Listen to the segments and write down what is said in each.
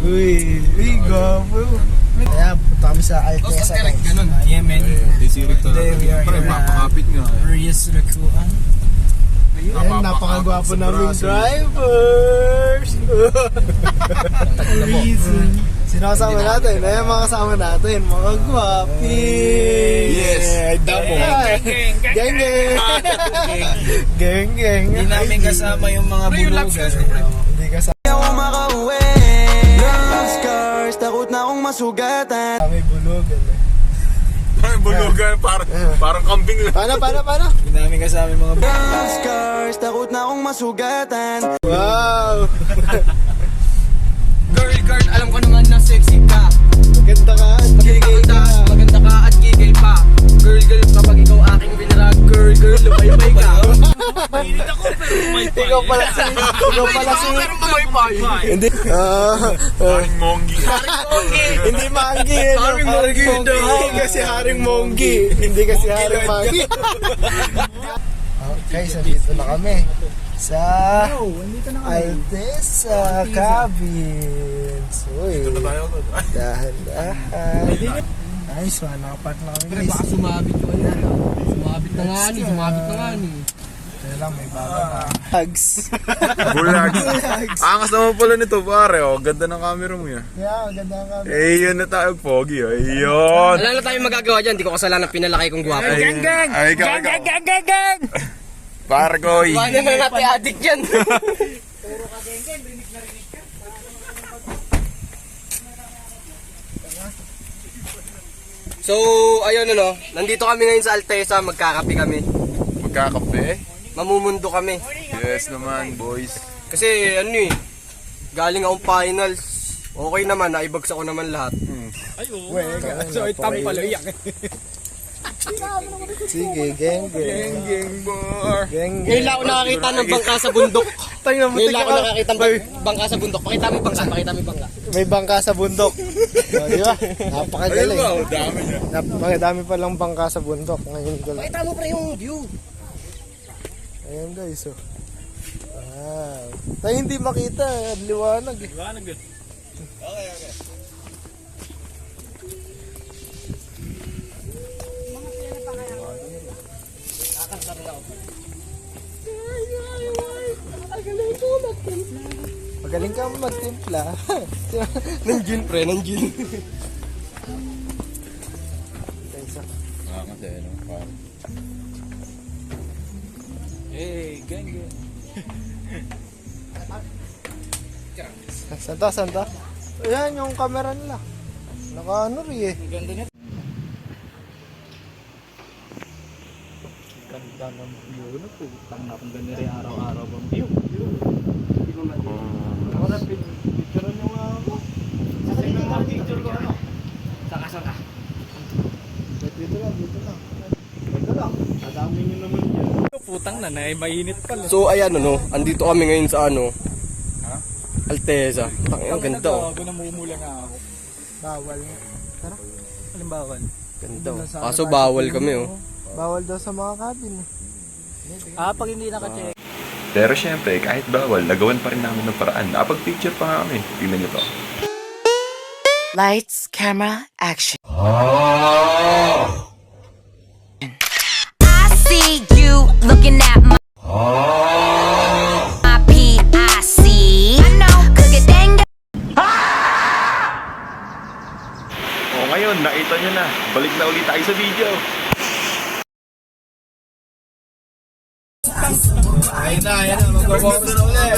Uy, gapo. Kaya punta kami sa Altesa guys. Yemen. Today we are here Napakapit nga. Rias Rakuan. Ayan, napakagwapo namin drivers. Reason. Sino kasama natin? Ayan mga kasama natin. Mga gwapi. Yes. Damo. Geng geng. Geng geng. Hindi namin kasama yung mga bulugan. Hindi kasama. Ako makauwi. Love scars, takot na akong masugatan. Kami bulugan. Ay, bulugan. Parang kambing lang. Paano? Hindi namin kasama yung mga Love scars, takot na akong masugatan. Wow. Girl, alam ko naman na sexy ka. Ganda ka. Maganda ka at gigay pa. Girl, kapag ikaw aking binarag. Girl, lumaybay ka. Mahilig ako pero lumaybay. Ikaw pala si Pero lumaybay. Hindi. Haring Monggi. Hindi Manggi. Haring Monggi daw. Hindi kasi Haring Monggi. Hindi kasi Haring Manggi. Okay, so dito na kami sa Altesa Cabins. Uy, dahan-dahan. Nice one, nakapark na kami guys. Baka sumabit ko yan. Sumabit na nga ni. Kaya lang, may bago na. Hugs. Bulag. Angas naman pala nito pare. Oh. Ganda ng camera mo yan. Yeah, ganda ang kami. Yun na tayo, Pogi. Ayun. Wala na tayong magagawa dyan. Di ko kasalanan pinalaki kong gwapo. Ay, ikaw. Pare ko. Paano na natin addict yan? So, ayun nandito kami ngayon sa Altesa, magkakape kami. Magkakape? Mamumundo kami. Yes naman, boys. Kasi galing akong finals. Okay naman, naibagsak ko naman lahat. So, itampaloyak. Sige, geng. Bar. Geng. Ngayon lang ako nakakita ng bangka sa bundok. Tingnan mo, Ngayon lang ako nakakita ng bangka sa bundok. Pakita mo yung bangka. May bangka sa bundok. Di ba? Napakagaling. Dami niya. Napakadami palang bangka sa bundok. Ngayon ko lang. Pakita mo pre yung view. Ayan guys, oh. Wow. Tayo hindi makita, liwanag eh. Okay. Magaling ka magtimpla. Nandiyan pre, nandiyan. Kasi ano, pare. Hey, gang. Santa. Ayan yung camera nila. Naka rin eh. Ganda na. Ganda ng view na po. Tangna kung ganda rin araw-araw bang view. Wala picture nyo nga ako. Picture ko ano? Saka. Dito lang. Dito lang. Adami nyo naman yan. Putang na, mainit pala. So ayan andito kami ngayon sa Altesa. Ang ganda oh. Bago namumula na ako. Bawal. Tara. Aling bawal? Ganda oh. Kaso bawal kami oh. Bawal daw sa mga cabin eh. Pag hindi naka-check. Pero syempre, kahit bawal, nagawan pa rin namin ng paraan. Nakapag-picture pa nga kami. Tingnan nyo to. Lights, camera, action. I see you looking at my PIC. I know, cook it dang. O ngayon, nakita nyo na. Balik na ulit tayo sa video. Ayun na. Mag-focus na ulit.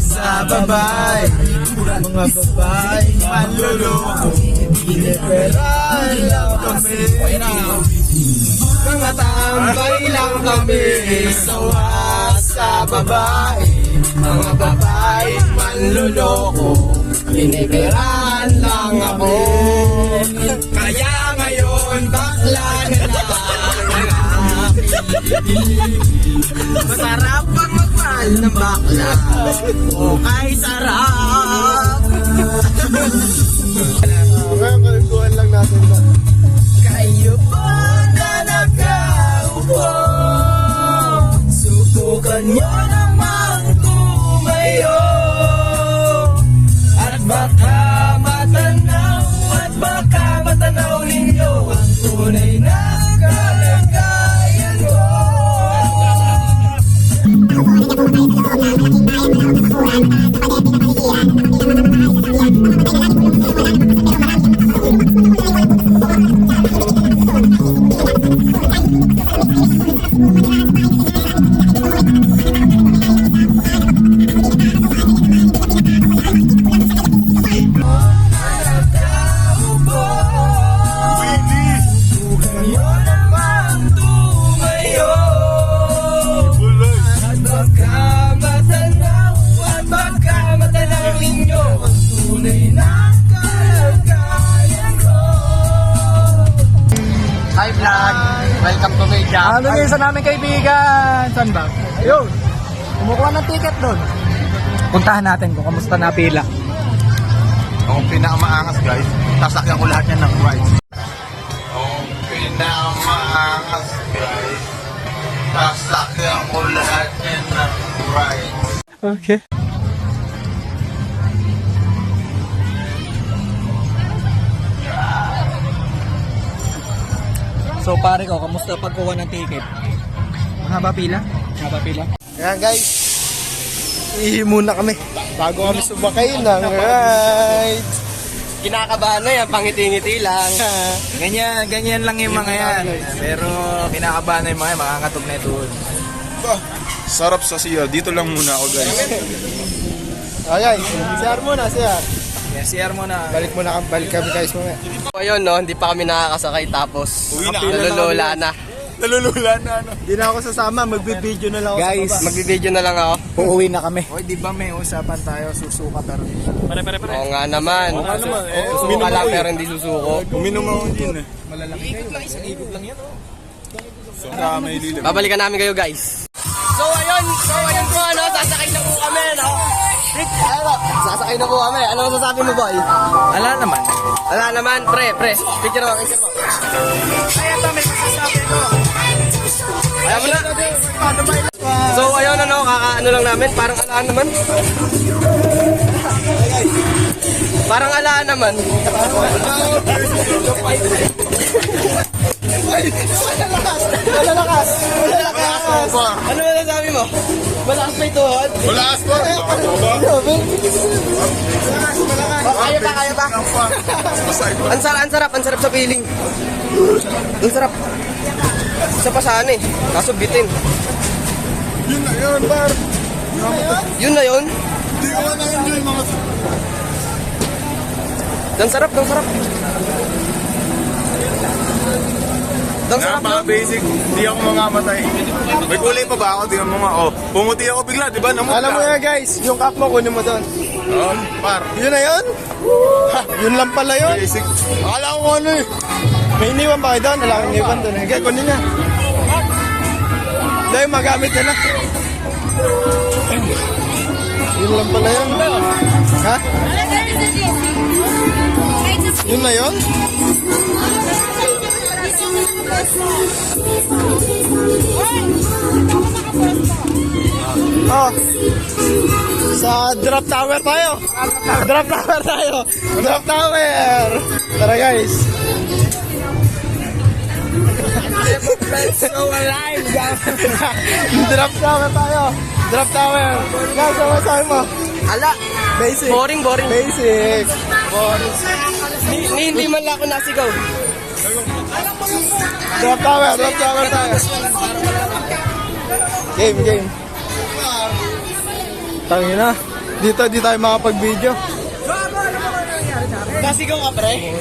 Sa babay. Mga babay. Manluloko. Iniperan lang kami. Mga tambay lang kami. Sawa sa babay. Mga babay. Manluloko. Iniperan lang ako. Kaya ngayon bakla na lang. Masarap pang magmahal ng bakla. Okay, sarap. Ngayon, kalikuhan lang natin ba? Kayo ba na nakaupo? Subukan nyo namang tumayo. At baka matanaw ninyo ang tunay na kalagayan ko. Hi vlog! Welcome to my job. Ano yung isa namin kaibigan? Saan ba? Ayun. Kumukuha ng ticket doon. Puntahan natin kung kamusta na pila. Ang pinakamaangas guys, sasakyan ko lahat yan ng rides. Ang pinakamaangas guys, sasakyan ko lahat yan ng rides. Okay. So pare ko, kamusta pagkuha ng ticket? Mahaba pila? Mahaba pila? Ayan guys, ihi muna kami bago kami subakay ng ride. Kinakabahan na yan, pangiti-ngiti lang. Ganyan lang yung mga yan. Pero kinakabahan na yung mga yan, makakatog na ito. Sarap sa siya, dito lang muna ako guys. Okay, CR muna, CR. Yes, CR mo na. Balik kami guys mamaya. So ayun no, hindi pa kami nakakasakay tapos Uwi na. nalulula na. Nalulula na ano. Hindi na ako sasama, magbibideo na lang ako Guys, sa baba. Magbibideo na lang ako. Uuwi na kami. Oy, di ba may usapan tayo, susuka pero Oo nga naman. Susuko ka lang pero hindi susuko. Uminom ako din eh. malalaki kayo. Isang ikot lang yan. So, may lilim. Babalikan namin kayo guys. So ayun po ano, sasakay na po kami no. Sasakay na po kami. Ano masasabi mo boy? Wala naman. Wala naman, pre. Picture mo. Ay, ito may masasabi ko. Ayaw mo na. So ayun ano, kakaano lang namin, parang alaan naman. Parang alaan naman. Malalakas. Ano masasabi mo? Malakas pa ito. Wala aspa. Kaya pa. Ang sarap sa feeling. Ang sarap. Isa pa sana eh. Kaso bitin. Yun na yun, par. Yun na yun. Hindi ko na-enjoy mga... Ang sarap. Ang sarap Mga basic, hindi ako mamamatay. May kulay pa ba ako? Tingnan mo nga. Oh, pumuti ako bigla, di ba? Namutla. Alam mo yan guys, yung cup mo kunin mo doon. Oh, par. Yun na yun? Ha, yun lang pala yun. Basic. Akala ko ano eh. May iniwan ba kayo doon? Wala kang iniwan doon. Kaya kunin niya. Dahil magamit ka na. Yun lang pala yun. Ha? Yun na yun? Oh. Sa drop tower tayo. Drop tower. Tara guys. So alive. Drop tower tayo. Drop tower. Guys, ano sabi mo? Ala. Basic. Boring. Basic. Hindi man lang ako nasigaw. Drop tower tayo. Game. Tangin na. Dito di tayo makapag-video. Nasigaw ka pre?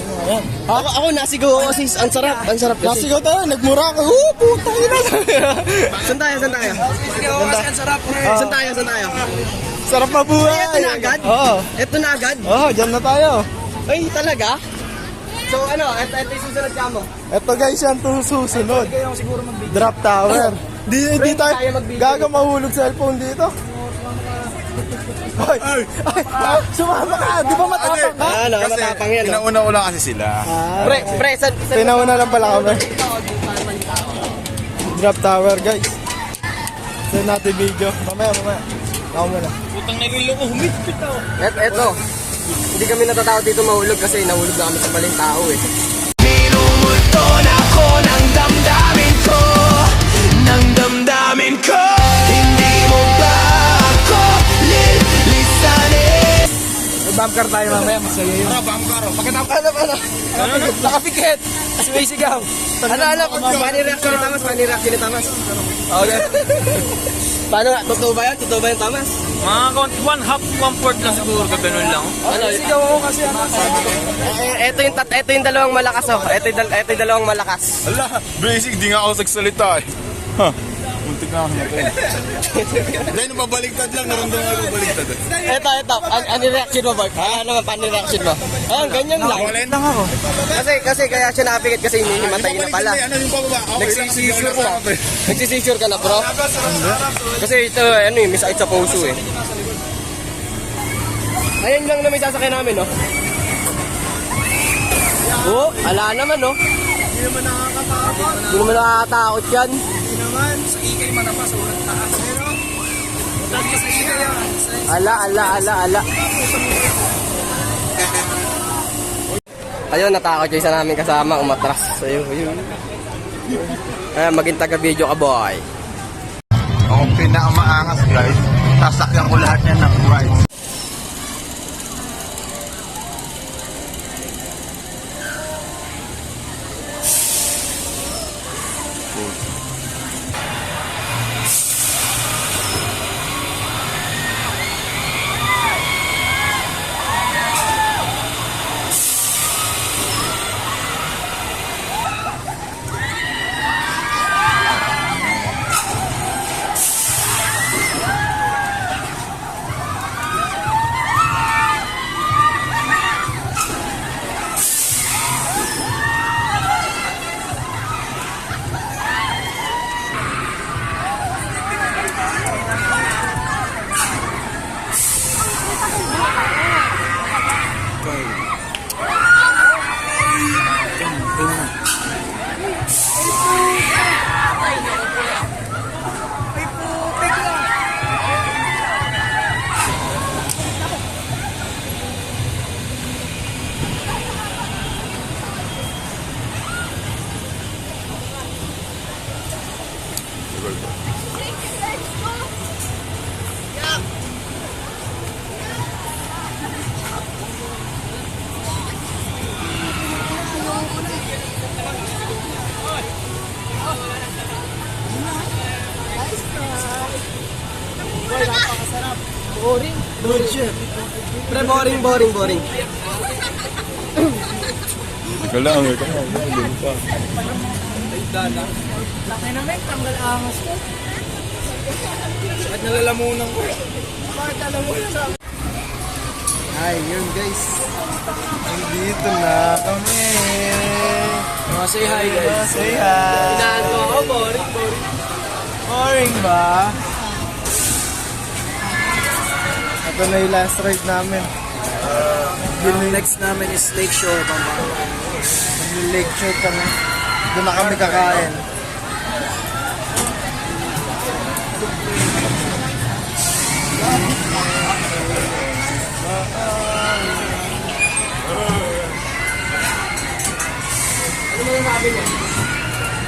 Ako nasigaw ako kasi ang sarap kasi. Nasigaw tayo, nagmura ka. Putang ina. Saan tayo? Saan tayo? Sarap mabuhay. Ito na agad? Oo. Ito na agad? Oo, dyan na tayo. Ay, talaga? So ano, ito yung susunod ka mo? Ito guys, yan to susunod. Drop tower. Di tayo, gaga mahulog cellphone dito. Ay, sumama ka. Di ba matapang ka? Ano, matapang yan. Pinauna ko lang kasi sila. Pre, saan? Pinauna lang pala kami. Drop tower guys. Send natin video. Mamaya. Ako muna. Putang nagilo ko, humipit ako. Eto. Hindi kami natatakot dito mahulog kasi nahulog na kami sa maling tao eh. Minumulton ako ng damdamin ko, ng damdamin ko. Hindi mo ba ako lilisanin? May bump car tayo mamaya. Masaya yun. Nakapikit! Kasi may sigaw. Ano, funny reaction ni Tamas. Okay. Paano nga? Totoo ba yan? Totoo ba yung Tamas? Mga 1/2 lang siguro, ganun lang. Ano? Sigaw ako kasi ito yung dalawang malakas oh. Ito yung dalawang malakas. Ala, basic, di nga ako sagsalita eh. Ha, muntik na ako natin. Dahil nababaliktad lang, naramdaman ako baliktad eh. Ito. Ano reaction mo, Bart? Ano naman, paano reaction mo? Ayun, ganyan lang. Nakulit lang ako. Kasi kaya siya napikit kasi hinihimatay na pala. Ano yung pababa? Nagsisisure ka. Nagsisisure ka na, bro? Kasi ito, ano may sakit sa puso eh. Ayun lang na may sasakyan namin, no? Oh, ala naman, no? Hindi naman nakakatakot yan. Ala. Ayun, natakot yung isa namin kasama, umatras. Ayun. Maging taga-video ka, boy. Ako pinakamaangas guys, sasakyan ko lahat yan ng rides. Pre, boring. Ikaw lang. Ay, yun guys. Nandito na kami. Say hi, guys. Say hi. Inaano ako, boring. Boring ba? Ito na yung last ride namin. Yung next namin is Lake Shore, Pampanga. Lake Shore kami. Doon na kami kakain.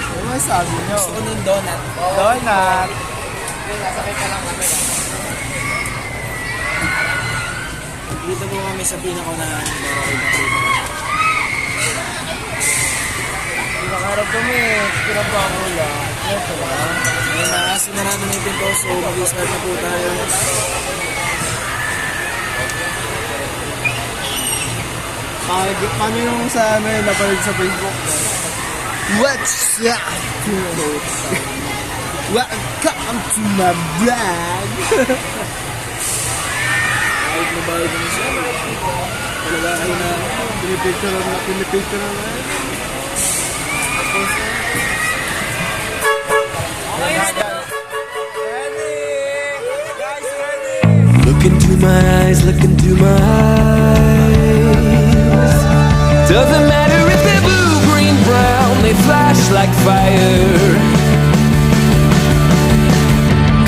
Ano may sabi niyo? Gusto ko ng donut. Donut! Nasakay ka lang kami. Dito po kami sa pinakaunahan ng Boracay na trip. Nakaharap kami. Pinapakula. Ito lang. Ngayon nakasin na namin yung pinto, so mag-start na po tayo. Paano yung sa ano yun, napanood sa Facebook? What's up? Welcome to my vlog! Kahit mabayad na siya. Talaga kayo na Pinipicture na. Look into my eyes, look into my eyes. Doesn't matter if they're blue, green, brown, they flash like fire.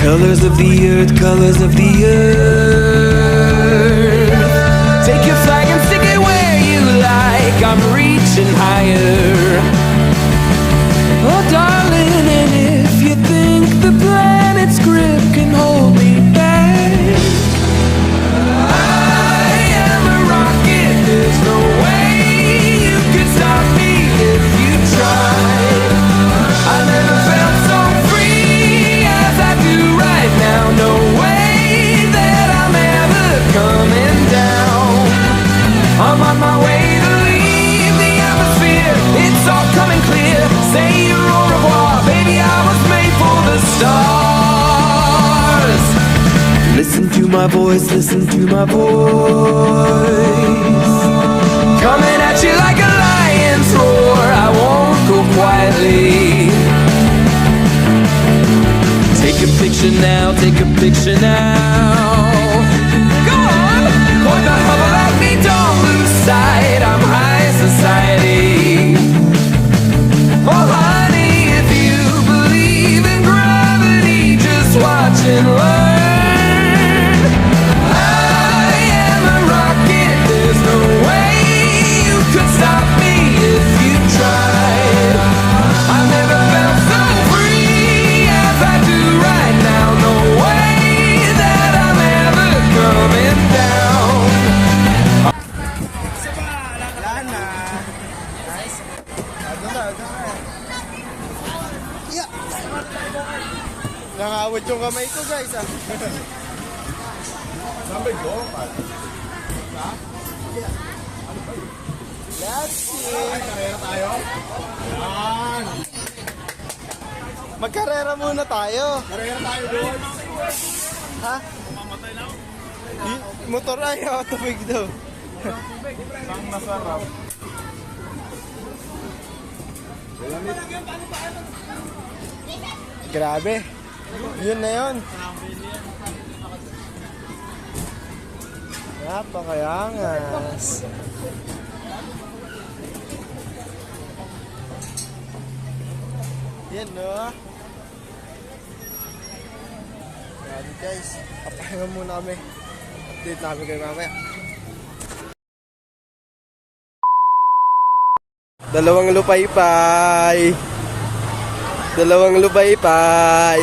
Colors of the earth, colors of the earth. Take your flag and stick it where you like. I'm reaching higher. Oh, darling, and if you think the planet's grip can hold me back, I am a rocket. There's no way you can stop me if you tried. I never felt so free as I do right now. No way that I'm ever coming down. I'm on my way to leave the atmosphere. It's all coming clear. Say your au revoir, baby. I was made for the stars. Listen to my voice, listen to my voice. Coming at you like a lion's roar. I won't go quietly. Take a picture now, take a picture now. Go on, point the hubble at me, don't lose sight. I'm high society. Oh honey, if you believe in gravity, just watch and learn. I am a rocket, there's no way you could stop me if you tried. I never felt so free as I do right now. No way that I'm ever coming down. Nangawit yung kamay ko, guys, ah. Let's see. Magkarera muna tayo. Karera tayo doon. Ha? Motor ay, tubig daw. Ang masarap. Grabe. Yun na yun. Napakayangas. Yan, no? Grabe, guys. Kapahinga muna kami. Update namin kayo mamaya. Dalawang lupay-pay. Dalawang lupay-pay.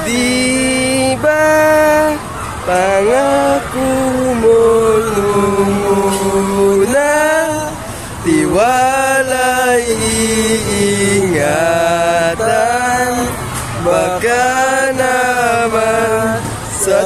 Di ba pangako mo muna, tiwala iingatan, baka naman sa